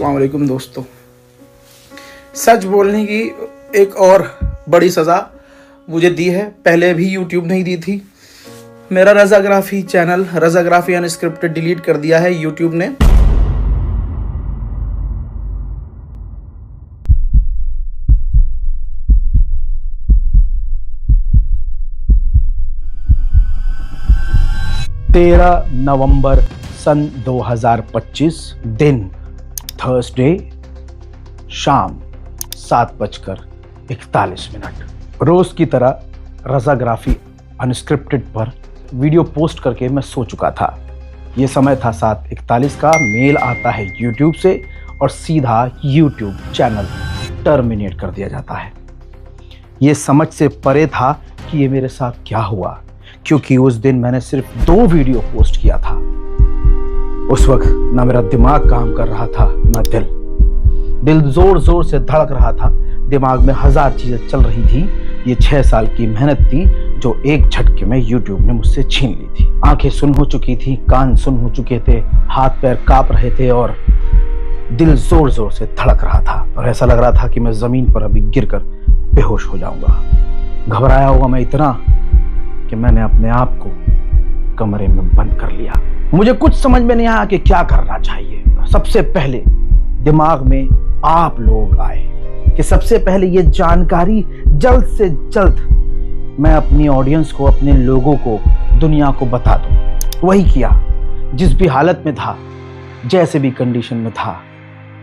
अस्सलाम वालेकुम दोस्तों। सच बोलने की एक और बड़ी सज़ा मुझे दी है, पहले भी यूट्यूब नहीं दी थी। मेरा रज़ाग्राफ़ी चैनल रज़ाग्राफ़ी अनस्क्रिप्टेड डिलीट कर दिया है यूट्यूब ने। नवंबर सन 2025 दिन थर्सडे शाम 7:41। रोज की तरह रज़ाग्राफ़ी अनस्क्रिप्टेड पर वीडियो पोस्ट करके मैं सो चुका था। ये समय था 7:41 का। मेल आता है यूट्यूब से और सीधा यूट्यूब चैनल टर्मिनेट कर दिया जाता है। ये समझ से परे था कि ये मेरे साथ क्या हुआ, क्योंकि उस दिन मैंने सिर्फ 2 वीडियो पोस्ट किया था। उस वक्त ना मेरा दिमाग काम कर रहा था ना दिल जोर जोर से धड़क रहा था। दिमाग में 1000 चीजें चल रही थी। ये 6 साल की मेहनत थी जो एक झटके में यूट्यूब ने मुझसे छीन ली थी। आंखें सुन हो चुकी थी, कान सुन हो चुके थे, हाथ पैर कांप रहे थे और दिल जोर जोर से धड़क रहा था और ऐसा लग रहा था कि मैं जमीन पर अभी गिरकर बेहोश हो जाऊंगा। घबराया हुआ मैं इतना कि मैंने अपने आप को कमरे में बंद कर लिया। मुझे कुछ समझ में नहीं आया कि क्या करना चाहिए। सबसे पहले दिमाग में आप लोग आए कि सबसे पहले ये जानकारी जल्द से जल्द मैं अपनी ऑडियंस को, अपने लोगों को, दुनिया को बता दूं। वही किया। जिस भी हालत में था, जैसे भी कंडीशन में था,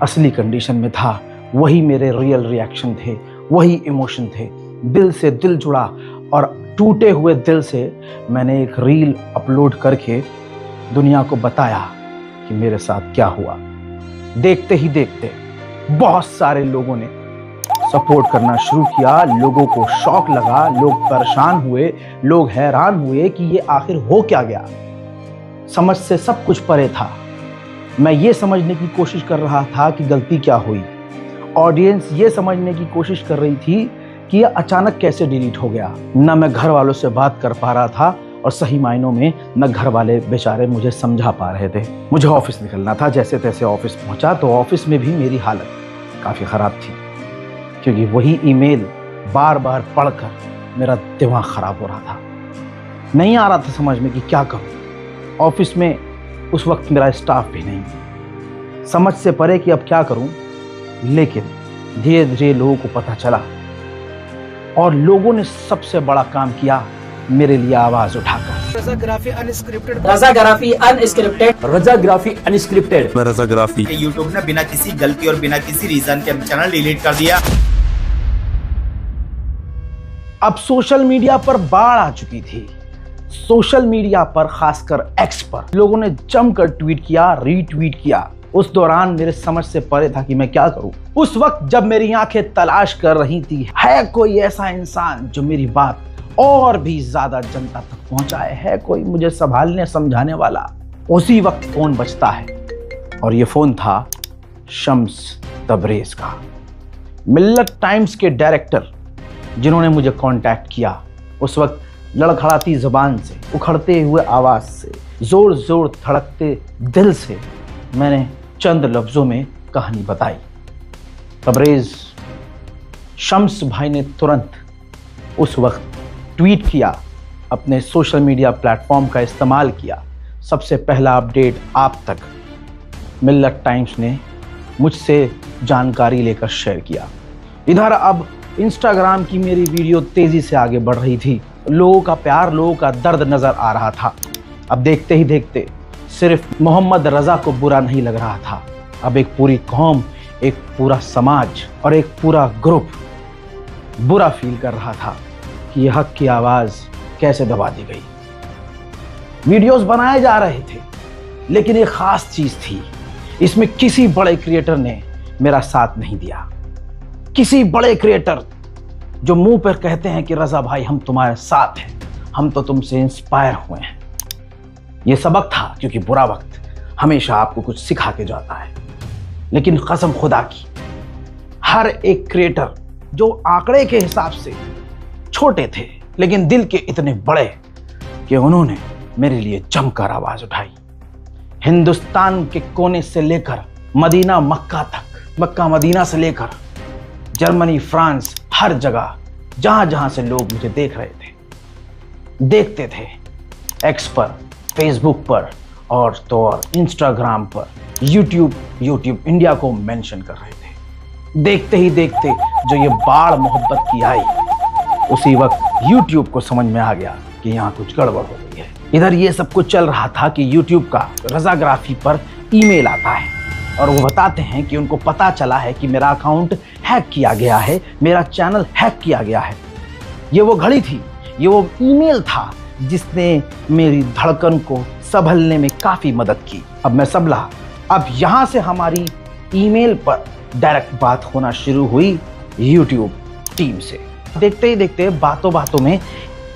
असली कंडीशन में था, वही मेरे रियल रिएक्शन थे, वही इमोशन थे। दिल से दिल जुड़ा और टूटे हुए दिल से मैंने एक रील अपलोड करके दुनिया को बताया कि मेरे साथ क्या हुआ। देखते ही देखते बहुत सारे लोगों ने सपोर्ट करना शुरू किया। लोगों को शॉक लगा, लोग परेशान हुए, लोग हैरान हुए कि ये आखिर हो क्या गया। समझ से सब कुछ परे था। मैं ये समझने की कोशिश कर रहा था कि गलती क्या हुई। ऑडियंस ये समझने की कोशिश कर रही थी कि ये अचानक कैसे डिलीट हो गया। न मैं घर वालों से बात कर पा रहा था और सही मायनों में न घर वाले बेचारे मुझे समझा पा रहे थे। मुझे ऑफिस निकलना था। जैसे तैसे ऑफिस पहुंचा तो ऑफिस में भी मेरी हालत काफी खराब थी, क्योंकि वही ईमेल बार बार पढ़कर मेरा दिमाग खराब हो रहा था। नहीं आ रहा था समझ में कि क्या करूं। ऑफिस में उस वक्त मेरा स्टाफ भी नहीं, समझ से परे कि अब क्या करूं। लेकिन धीरे धीरे लोगों को पता चला और लोगों ने सबसे बड़ा काम किया, मेरे लिए आवाज उठाकर। रज़ाग्राफ़ी अनस्क्रिप्टेड, रज़ाग्राफ़ी अनस्क्रिप्टेड, रज़ाग्राफ़ी अनस्क्रिप्टेड, रज़ाग्राफ़ी। यूट्यूब ने बिना किसी गलती और बिना किसी रीजन के चैनल डिलीट कर दिया। अब सोशल मीडिया पर बाढ़ आ चुकी थी। सोशल मीडिया पर, खासकर एक्स पर, लोगों ने जमकर ट्वीट किया, रीट्वीट किया। उस दौरान मेरे समझ से परे था कि मैं क्या करूं। उस वक्त जब मेरी आंखें तलाश कर रही थी, है कोई ऐसा इंसान जो मेरी बात और भी ज्यादा जनता तक पहुंचाए, है कोई मुझे संभालने समझाने वाला। उसी वक्त फोन बजता है और ये फोन था शम्स तबरेज का, मिल्लत टाइम्स के डायरेक्टर, जिन्होंने मुझे कांटेक्ट किया। उस वक्त लड़खड़ाती जुबान से, उखड़ते हुए आवाज से, जोर जोर धड़कते दिल से मैंने चंद लफ्जों में कहानी बताई। तबरेज शम्स भाई ने तुरंत उस वक्त ट्वीट किया, अपने सोशल मीडिया प्लेटफॉर्म का इस्तेमाल किया। सबसे पहला अपडेट आप तक मिल्लत टाइम्स ने मुझसे जानकारी लेकर शेयर किया। इधर अब इंस्टाग्राम की मेरी वीडियो तेजी से आगे बढ़ रही थी। लोगों का प्यार, लोगों का दर्द नजर आ रहा था। अब देखते ही देखते सिर्फ मोहम्मद रजा को बुरा नहीं लग रहा था। अब एक पूरी कौम, एक पूरा समाज और एक पूरा ग्रुप बुरा फील कर रहा था कि यह हक की आवाज कैसे दबा दी गई। वीडियोस बनाए जा रहे थे, लेकिन एक खास चीज थी, इसमें किसी बड़े क्रिएटर ने मेरा साथ नहीं दिया। किसी बड़े क्रिएटर जो मुंह पर कहते हैं कि रजा भाई हम तुम्हारे साथ हैं, हम तो तुमसे इंस्पायर हुए हैं। यह सबक था, क्योंकि बुरा वक्त हमेशा आपको कुछ सिखा के जाता है। लेकिन कसम खुदा की, हर एक क्रिएटर जो आंकड़े के हिसाब से छोटे थे, लेकिन दिल के इतने बड़े कि उन्होंने मेरे लिए जमकर आवाज उठाई। हिंदुस्तान के कोने से लेकर मदीना मक्का तक, मक्का मदीना से लेकर जर्मनी, फ्रांस, हर जगह जहां जहां से लोग मुझे देख रहे थे, देखते थे, एक्स पर, फेसबुक पर और तो और इंस्टाग्राम पर, यूट्यूब इंडिया को मेंशन कर रहे थे। देखते ही देखते जो ये बाढ़ मोहब्बत की आई, उसी वक्त यूट्यूब को समझ में आ गया कि यहाँ कुछ गड़बड़ हो गई है। इधर ये सब कुछ चल रहा था कि यूट्यूब का रजाग्राफी पर ईमेल आता है और वो बताते हैं कि उनको पता चला है कि मेरा अकाउंट हैक किया गया है, मेरा चैनल हैक किया गया है। ये वो घड़ी थी, ये वो ईमेल था जिसने मेरी धड़कन को संभलने में काफी मदद की। अब मैं संभला। अब यहां से हमारी ईमेल पर डायरेक्ट बात होना शुरू हुई यूट्यूब टीम से। देखते ही देखते बातों बातों में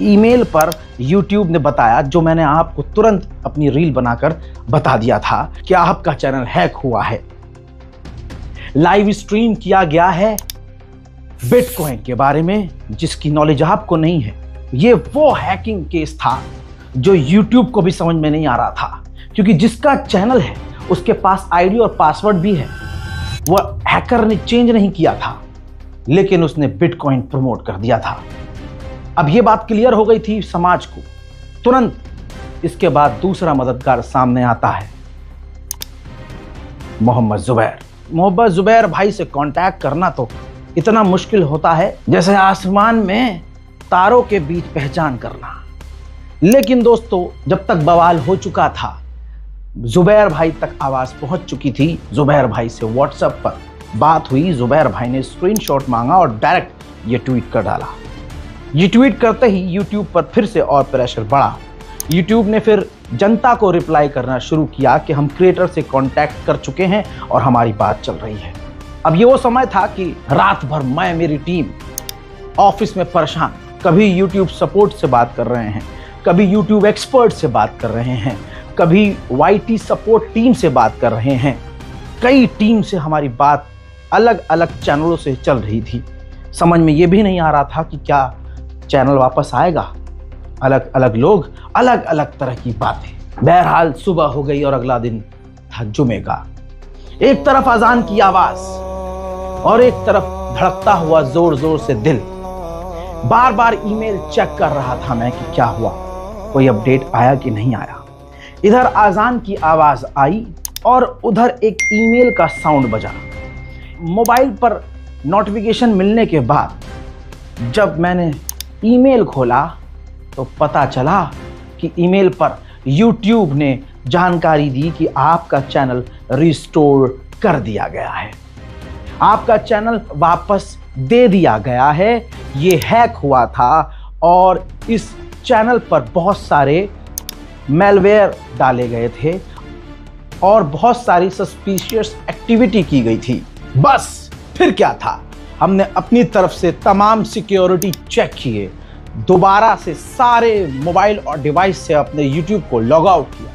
ईमेल पर यूट्यूब ने बताया, जो मैंने आपको तुरंत अपनी रील बनाकर बता दिया था कि आपका चैनल हैक हुआ है, लाइव स्ट्रीम किया गया है बिटकॉइन के बारे में जिसकी नॉलेज आपको नहीं है। ये वो हैकिंग केस था जो यूट्यूब को भी समझ में नहीं आ रहा था, क्योंकि जिसका चैनल है उसके पास आईडी और पासवर्ड भी है। वो हैकर ने चेंज नहीं किया था, लेकिन उसने बिटकॉइन प्रमोट कर दिया था। अब ये बात क्लियर हो गई थी समाज को। तुरंत इसके बाद दूसरा मददगार सामने आता है, मोहम्मद जुबैर भाई से कांटेक्ट करना तो इतना मुश्किल होता है जैसे आसमान में तारों के बीच पहचान करना। लेकिन दोस्तों, जब तक बवाल हो चुका था, जुबैर भाई तक आवाज पहुंच चुकी थी। जुबैर भाई से व्हाट्सएप पर बात हुई, जुबैर भाई ने स्क्रीनशॉट मांगा और डायरेक्ट ये ट्वीट कर डाला। ये ट्वीट करते ही यूट्यूब पर फिर से और प्रेशर बढ़ा। यूट्यूब ने फिर जनता को रिप्लाई करना शुरू किया कि हम क्रिएटर से कांटेक्ट कर चुके हैं और हमारी बात चल रही है। अब ये वो समय था कि रात भर मैं, मेरी टीम ऑफिस में परेशान, कभी यूट्यूब सपोर्ट से बात कर रहे हैं, कभी यूट्यूब एक्सपर्ट से बात कर रहे हैं, कभी वाईटी सपोर्ट टीम से बात कर रहे हैं। कई टीम से हमारी बात अलग अलग चैनलों से चल रही थी। समझ में ये भी नहीं आ रहा था कि क्या चैनल वापस आएगा। अलग अलग लोग, अलग अलग तरह की बातें। बहरहाल सुबह हो गई और अगला दिन था जुमे का। एक तरफ अजान की आवाज और एक तरफ धड़कता हुआ जोर जोर से दिल। बार बार ईमेल चेक कर रहा था मैं कि क्या हुआ, कोई अपडेट आया कि नहीं आया। इधर अजान की आवाज आई और उधर एक ईमेल का साउंड बजा। मोबाइल पर नोटिफिकेशन मिलने के बाद जब मैंने ईमेल खोला तो पता चला कि ईमेल पर यूट्यूब ने जानकारी दी कि आपका चैनल रिस्टोर कर दिया गया है, आपका चैनल वापस दे दिया गया है। ये हैक हुआ था और इस चैनल पर बहुत सारे मैलवेयर डाले गए थे और बहुत सारी सस्पिशियस एक्टिविटी की गई थी। बस फिर क्या था, हमने अपनी तरफ से तमाम सिक्योरिटी चेक किए, दोबारा से सारे मोबाइल और डिवाइस से अपने यूट्यूब को लॉग आउट किया,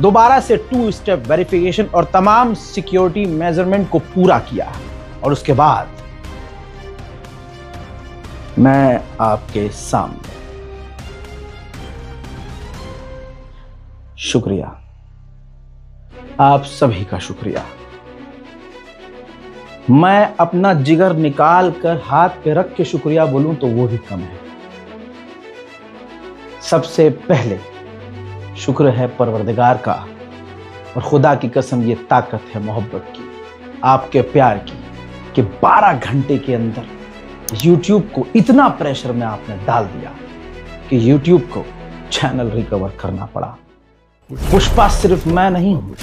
दोबारा से 2 स्टेप वेरिफिकेशन और तमाम सिक्योरिटी मेजरमेंट को पूरा किया और उसके बाद मैं आपके सामने। शुक्रिया, आप सभी का शुक्रिया। मैं अपना जिगर निकाल कर हाथ पे रख के शुक्रिया बोलूं तो वो भी कम है। सबसे पहले शुक्र है परवरदिगार का, और खुदा की कसम ये ताकत है मोहब्बत की, आपके प्यार की, कि 12 घंटे के अंदर YouTube को इतना प्रेशर में आपने डाल दिया कि YouTube को चैनल रिकवर करना पड़ा। पुष्पा सिर्फ मैं नहीं हूं,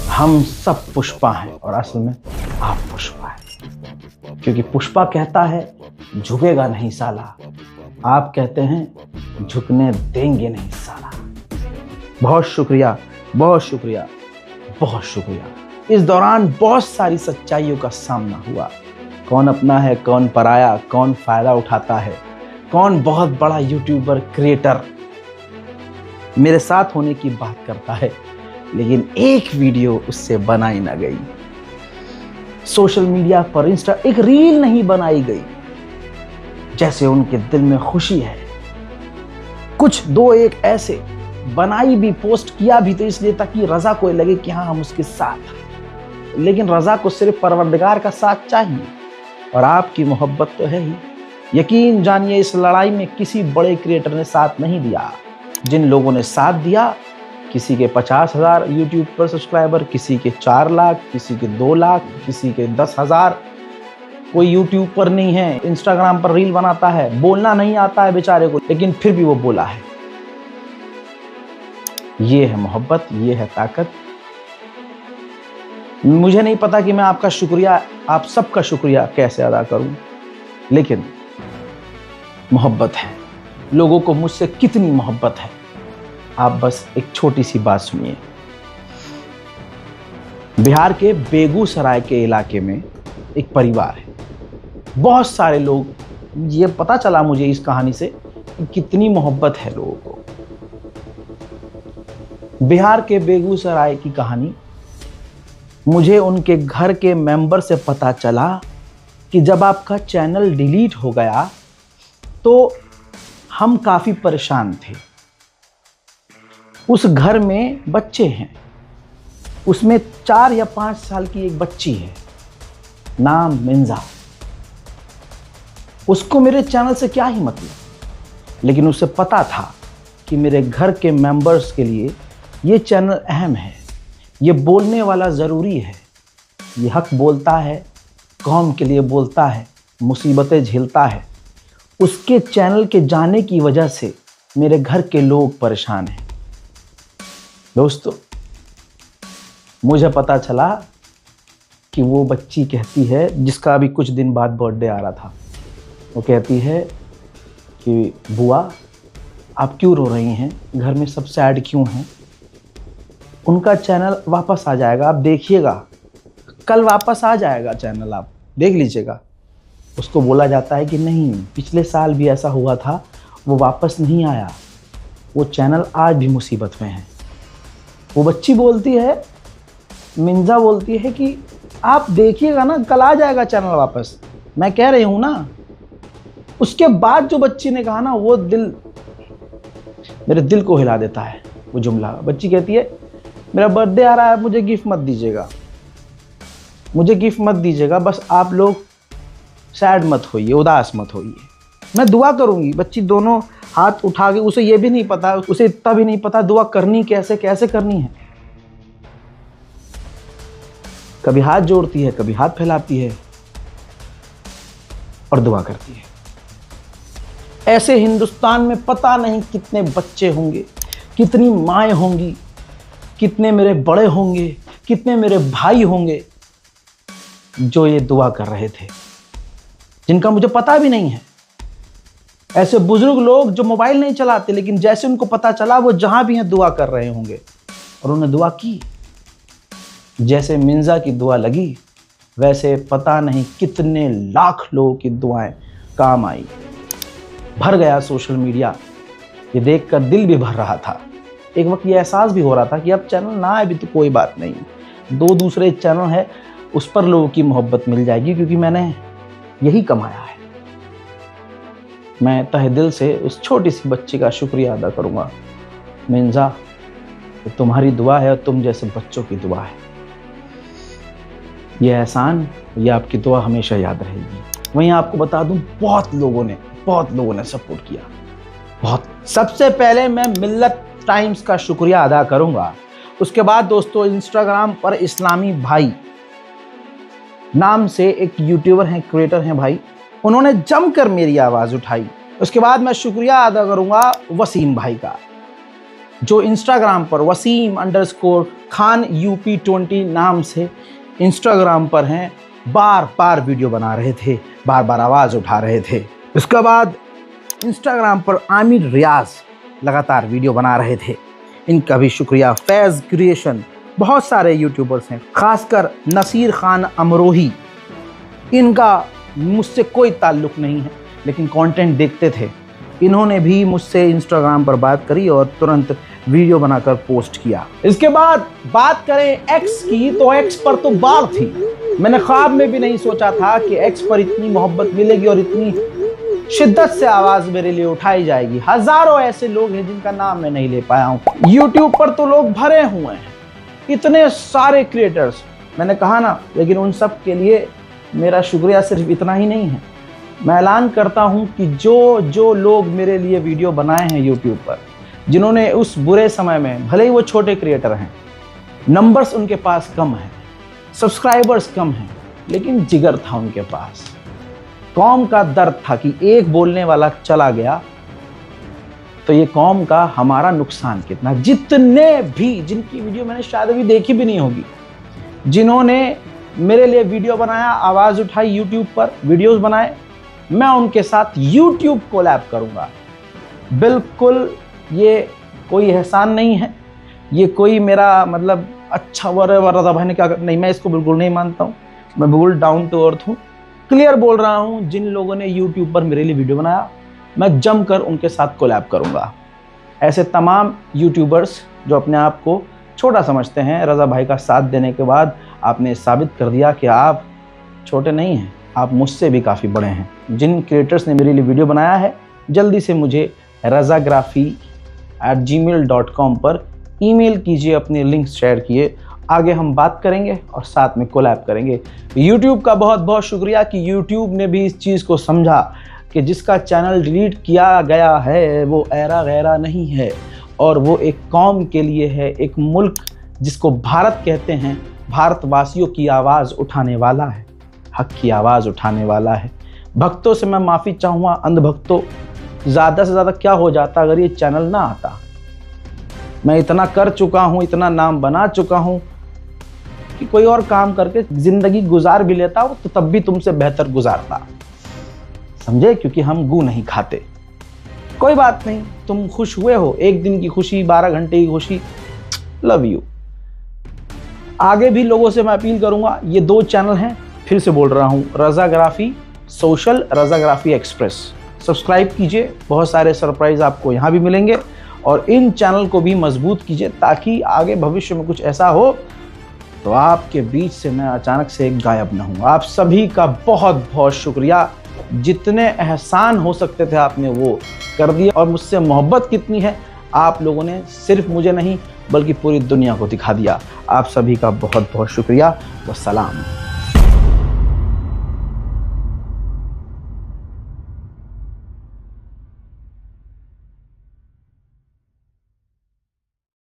हम सब पुष्पा हैं और असल में आप पुष्पा हैं, क्योंकि पुष्पा कहता है झुकेगा नहीं साला, आप कहते हैं झुकने देंगे नहीं साला। बहुत शुक्रिया, बहुत शुक्रिया, बहुत शुक्रिया। इस दौरान बहुत सारी सच्चाइयों का सामना हुआ। कौन अपना है, कौन पराया, कौन फायदा उठाता है, कौन बहुत बड़ा यूट्यूबर क्रिएटर मेरे साथ होने की बात करता है, लेकिन एक वीडियो उससे बनाई ना गई। सोशल मीडिया पर इंस्टा एक रील नहीं बनाई गई। जैसे उनके दिल में खुशी है, कुछ 2-1 ऐसे बनाई भी, पोस्ट किया भी तो इसलिए ताकि रजा को लगे कि हाँ हम उसके साथ हैं। लेकिन रज़ा को सिर्फ परवरदिगार का साथ चाहिए और आपकी मोहब्बत तो है ही। यकीन जानिए इस लड़ाई में किसी बड़े क्रिएटर ने साथ नहीं दिया। जिन लोगों ने साथ दिया, किसी के 50,000 यूट्यूब पर सब्सक्राइबर, किसी के 4 लाख, किसी के 2 लाख, किसी के 10,000। कोई यूट्यूब पर नहीं है, इंस्टाग्राम पर रील बनाता है, बोलना नहीं आता है बेचारे को, लेकिन फिर भी वो बोला है। ये है मोहब्बत, ये है ताकत। मुझे नहीं पता कि मैं आपका शुक्रिया, आप सबका शुक्रिया कैसे अदा करूं, लेकिन मोहब्बत है। लोगों को मुझसे कितनी मोहब्बत है, आप बस एक छोटी सी बात सुनिए। बिहार के बेगूसराय के इलाके में एक परिवार है। बहुत सारे लोग, ये पता चला मुझे इस कहानी से कि कितनी मोहब्बत है लोगों को। बिहार के बेगूसराय की कहानी, मुझे उनके घर के मेंबर से पता चला कि जब आपका चैनल डिलीट हो गया तो हम काफ़ी परेशान थे। उस घर में बच्चे हैं, उसमें 4 या 5 साल की एक बच्ची है, नाम मिंजा। उसको मेरे चैनल से क्या ही मतलब, लेकिन उसे पता था कि मेरे घर के मेंबर्स के लिए ये चैनल अहम है, ये बोलने वाला ज़रूरी है, ये हक बोलता है, कौम के लिए बोलता है, मुसीबतें झेलता है। उसके चैनल के जाने की वजह से मेरे घर के लोग परेशान हैं। दोस्तों, मुझे पता चला कि वो बच्ची कहती है, जिसका अभी कुछ दिन बाद बर्थडे आ रहा था, वो कहती है कि बुआ आप क्यों रो रही हैं, घर में सब सैड क्यों हैं। उनका चैनल वापस आ जाएगा, आप देखिएगा, कल वापस आ जाएगा चैनल, आप देख लीजिएगा। उसको बोला जाता है कि नहीं, पिछले साल भी ऐसा हुआ था, वो वापस नहीं आया, वो चैनल आज भी मुसीबत में है। वो बच्ची बोलती है, मिंजा बोलती है कि आप देखिएगा ना, कल आ जाएगा चैनल वापस, मैं कह रही हूँ ना। उसके बाद जो बच्ची ने कहा ना, वो मेरे दिल को हिला देता है वो जुमला। बच्ची कहती है मेरा बर्थडे आ रहा है, मुझे गिफ्ट मत दीजिएगा, मुझे गिफ्ट मत दीजिएगा, बस आप लोग सैड मत होइए, उदास मत होइए, मैं दुआ करूंगी। बच्ची दोनों हाथ उठा के, उसे ये भी नहीं पता, उसे इतना भी नहीं पता दुआ करनी कैसे कैसे करनी है। कभी हाथ जोड़ती है, कभी हाथ फैलाती है और दुआ करती है। ऐसे हिंदुस्तान में पता नहीं कितने बच्चे होंगे, कितनी माएँ होंगी, कितने मेरे बड़े होंगे, कितने मेरे भाई होंगे जो ये दुआ कर रहे थे, जिनका मुझे पता भी नहीं है। ऐसे बुजुर्ग लोग जो मोबाइल नहीं चलाते, लेकिन जैसे उनको पता चला वो जहां भी हैं दुआ कर रहे होंगे, और उन्होंने दुआ की। जैसे मिंजा की दुआ लगी, वैसे पता नहीं कितने लाख लोगों की दुआएं काम आई। भर गया सोशल मीडिया, ये देखकर दिल भी भर रहा था। एक वक्त ये एहसास भी हो रहा था कि अब चैनल ना आए भी तो कोई बात नहीं, 2 दूसरे चैनल है, उस पर लोगों की मोहब्बत मिल जाएगी, क्योंकि मैंने यही कमाया है। मैं तहे दिल से उस छोटी सी बच्ची का शुक्रिया अदा करूंगा। मिंजा, तुम्हारी दुआ है और तुम जैसे बच्चों की दुआ है। यह एहसान, ये आपकी दुआ हमेशा याद रहेगी। वहीं आपको बता दूं, बहुत लोगों ने सपोर्ट किया, बहुत। सबसे पहले मैं मिल्लत टाइम्स का शुक्रिया अदा करूंगा। उसके बाद दोस्तों, इंस्टाग्राम पर इस्लामी भाई नाम से एक यूट्यूबर हैं, क्रिएटर हैं भाई, उन्होंने जमकर मेरी आवाज़ उठाई। उसके बाद मैं शुक्रिया अदा करूंगा वसीम भाई का, जो इंस्टाग्राम पर वसीम_खान UP20 नाम से इंस्टाग्राम पर हैं। बार बार वीडियो बना रहे थे, बार बार आवाज़ उठा रहे थे। उसके बाद इंस्टाग्राम पर आमिर रियाज लगातार वीडियो बना रहे थे, इनका भी शुक्रिया। फैज़ क्रिएशन, बहुत सारे यूट्यूबर्स हैं, खासकर नसीर खान अमरोही, इनका मुझसे कोई ताल्लुक़ नहीं है, लेकिन कंटेंट देखते थे। इन्होंने भी मुझसे इंस्टाग्राम पर बात करी और तुरंत वीडियो बनाकर पोस्ट किया। इसके बाद बात करें एक्स की, तो एक्स पर तो बाढ़ थी। मैंने ख्वाब में भी नहीं सोचा था कि एक्स पर इतनी मोहब्बत मिलेगी और इतनी शिद्दत से आवाज मेरे लिए उठाई जाएगी। हजारों ऐसे लोग हैं जिनका नाम मैं नहीं ले पाया हूं। यूट्यूब पर तो लोग भरे हुए हैं, इतने सारे क्रिएटर्स, मैंने कहा ना, लेकिन उन सब के लिए मेरा शुक्रिया सिर्फ इतना ही नहीं है। मैं ऐलान करता हूं कि जो लोग मेरे लिए वीडियो बनाए हैं यूट्यूब पर, जिन्होंने उस बुरे समय में, भले ही वो छोटे क्रिएटर हैं, नंबर्स उनके पास कम हैं, सब्सक्राइबर्स कम हैं, लेकिन जिगर था उनके पास, कौम का दर्द था कि एक बोलने वाला चला गया तो ये कौम का हमारा नुकसान कितना। जितने भी, जिनकी वीडियो मैंने शायद अभी देखी भी नहीं होगी, जिन्होंने मेरे लिए वीडियो बनाया, आवाज़ उठाई, यूट्यूब पर वीडियोस बनाए, मैं उनके साथ यूट्यूब कोलैब करूंगा। बिल्कुल ये कोई एहसान नहीं है, ये कोई मेरा मतलब अच्छा रज़ा भाई ने क्या नहीं, मैं इसको बिल्कुल नहीं मानता हूँ। मैं बिल्कुल डाउन टू अर्थ हूँ, क्लियर बोल रहा हूँ। जिन लोगों ने यूट्यूब पर मेरे लिए वीडियो बनाया, मैं जमकर उनके साथ कोलैब करूंगा। ऐसे तमाम यूट्यूबर्स जो अपने आप को छोटा समझते हैं, रज़ा भाई का साथ देने के बाद आपने साबित कर दिया कि आप छोटे नहीं हैं, आप मुझसे भी काफ़ी बड़े हैं। जिन क्रिएटर्स ने मेरे लिए वीडियो बनाया है, जल्दी से मुझे razagraphy@gmail.com पर ईमेल कीजिए, अपने लिंक शेयर किए, आगे हम बात करेंगे और साथ में कोलैब करेंगे। यूट्यूब का बहुत बहुत शुक्रिया कि यूट्यूब ने भी इस चीज़ को समझा कि जिसका चैनल डिलीट किया गया है वो ऐरा गैरा नहीं है, और वो एक कौम के लिए है, एक मुल्क जिसको भारत कहते हैं, भारतवासियों की आवाज़ उठाने वाला है, हक की आवाज़ उठाने वाला है। भक्तों से मैं माफ़ी चाहूँगा, अंधभक्तों, ज़्यादा से ज़्यादा क्या हो जाता अगर ये चैनल ना आता। मैं इतना कर चुका हूँ, इतना नाम बना चुका हूँ कि कोई और काम करके ज़िंदगी गुजार भी लेता हो तो तब भी तुमसे बेहतर गुजारता, समझे, क्योंकि हम गू नहीं खाते। कोई बात नहीं, तुम खुश हुए हो, एक दिन की खुशी, 12 घंटे की खुशी, लव यू। आगे भी लोगों से मैं अपील करूंगा, ये 2 चैनल हैं, फिर से बोल रहा हूं, रज़ाग्राफी सोशल, रज़ाग्राफी एक्सप्रेस। सब्सक्राइब कीजिए, बहुत सारे सरप्राइज आपको यहाँ भी मिलेंगे, और इन चैनल को भी मजबूत कीजिए ताकि आगे भविष्य में कुछ ऐसा हो तो आपके बीच से मैं अचानक से गायब न हूँ। आप सभी का बहुत बहुत शुक्रिया, जितने एहसान हो सकते थे आपने वो कर दिए, और मुझसे मोहब्बत कितनी है आप लोगों ने सिर्फ मुझे नहीं बल्कि पूरी दुनिया को दिखा दिया। आप सभी का बहुत बहुत शुक्रिया। वस्सलाम।